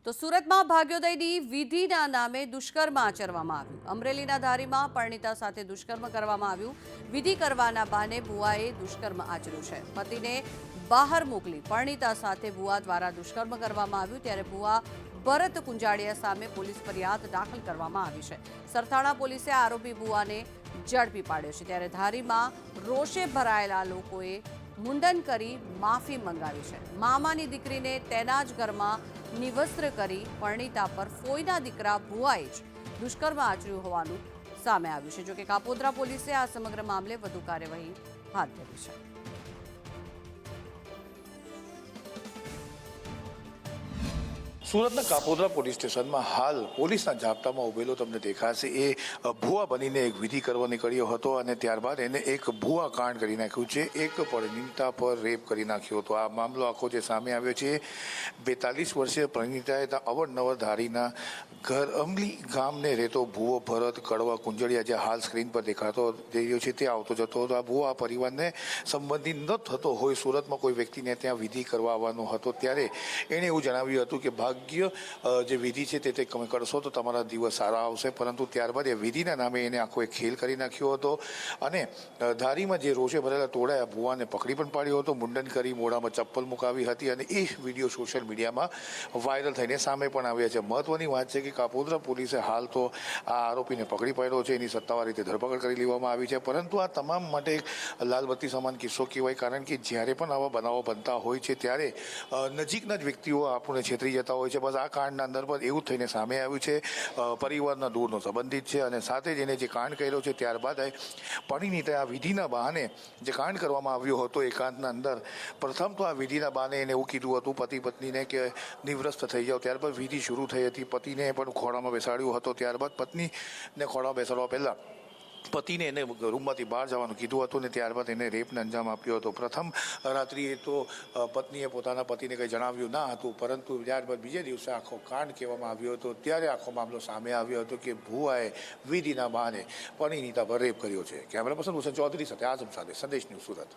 તો સુરતમાં ભાગ્યોદયની વિધિના નામે દુષ્કર્મ આચરવામાં આવ્યું। અમરેલીના ધારીમાં પરણિતા સાથે દુષ્કર્મ કરવામાં આવ્યું। વિધિ કરવાના બહાને બુઆએ દુષ્કર્મ આચર્યું છે। પતિને બહાર મોકલી પરણિતા સાથે બુઆ દ્વારા દુષ્કર્મ કરવામાં આવ્યું। ત્યારે બુઆ ભરત કુંજાડિયા સામે પોલીસ ફરિયાદ દાખલ કરવામાં આવી છે। સરથાણા પોલીસે આરોપી બુઆને ઝડપી પાડ્યો છે। ત્યારે ધારીમાં રોષે ભરાયેલા લોકોએ મુંડન કરી માફી મંગાવી છે। મામાની દીકરીને તેના જ ઘરમાં નિવસ્ત્ર કરી પરણિતા પર ફોઈના દીકરા બુઆએ જ દુષ્કર્મ આચર્યું હોવાનું સામે આવ્યું છે। જોકે કાપોદ્રા પોલીસે આ સમગ્ર મામલે વધુ કાર્યવાહી હાથ ધરી છે। સુરતના કાપોદ્રા પોલીસ સ્ટેશનમાં હાલ પોલીસના જાપ્તામાં ઉભેલો તમને દેખાશે એ ભુવા બનીને એક વિધિ કરવા નીકળ્યો હતો અને ત્યારબાદ એને એક ભુવા કાંડ કરી નાખ્યું છે। એક પરિણીતા પર રેપ કરી નાખ્યો હતો। આ મામલો આખો જે સામે આવ્યો છે 42 વર્ષીય પરિણીતાએ અવરનવર ધારીના ઘર અમલી ગામને રહેતો ભુવો ભરત કડવા કુંજડિયા જે હાલ સ્ક્રીન પર દેખાતો રહ્યો છે તે આવતો જતો હતો। આ ભુવા પરિવારને સંબંધિત ન થતો હોય સુરતમાં કોઈ વ્યક્તિને ત્યાં વિધિ કરવા આવવાનો હતો ત્યારે એણે એવું જણાવ્યું હતું કે જે વિધિ છે તે તમે કરશો તો તમારા દિવસ સારા આવશે। પરંતુ ત્યારબાદ એ વિધિના નામે એને આખો એક ખેલ કરી નાખ્યો હતો અને ધારીમાં જે રોષે ભરેલા ટોળાએ ભુવાને પકડી પણ પાડ્યો હતો, મુંડન કરી મોઢામાં ચપ્પલ મુકાવી હતી અને એ વિડીયો સોશિયલ મીડિયામાં વાયરલ થઈને સામે પણ આવ્યા છે। મહત્વની વાત છે કે કાપોદ્રા પોલીસે હાલ તો આ આરોપીને પકડી પાડ્યો છે, એની સત્તાવાર રીતે ધરપકડ કરી લેવામાં આવી છે। પરંતુ આ તમામ માટે એક લાલબત્તી સમાન કિસ્સો કહેવાય, કારણ કે જ્યારે પણ આવા બનાવો બનતા હોય છે ત્યારે નજીકના જ વ્યક્તિઓ આપણને છેતરી જતા હોય છે। બસ આ કાંડના અંદર પણ એવું થઈને સામે આવ્યું છે। પરિવારના દૂરનો સંબંધિત છે અને સાથે જ એને જે કાંડ કર્યો છે ત્યારબાદ પરિણીતે આ વિધિના બહાને જે કાંડ કરવામાં આવ્યો હતો એકાંતના અંદર પ્રથમ તો આ વિધિના બહાને એને એવું કીધું હતું પતિ પત્નીને કે નિવૃત્ત થઈ જાઓ। ત્યારબાદ વિધિ શરૂ થઈ હતી, પતિને પણ ખોળામાં બેસાડ્યો હતો। ત્યારબાદ પત્નીને ખોળામાં બેસાડવા પહેલાં પતિને એને રૂમમાંથી બહાર જવાનું કીધું હતું ને ત્યારબાદ એને રેપને અંજામ આપ્યો હતો। પ્રથમ રાત્રિએ તો પત્નીએ પોતાના પતિને કંઈ જણાવ્યું ના હતું, પરંતુ ત્યારબાદ બીજે દિવસે આખો કાંડ કહેવામાં આવ્યો હતો ત્યારે આખો મામલો સામે આવ્યો હતો કે ભુવાએ વિધિના બહાને પરિણીતા પર રેપ કર્યો છે। કેમેરા પર્સન હુસેન ચૌધરી સાથે આઝમ સાથે સંદેશ ન્યૂઝ સુરત।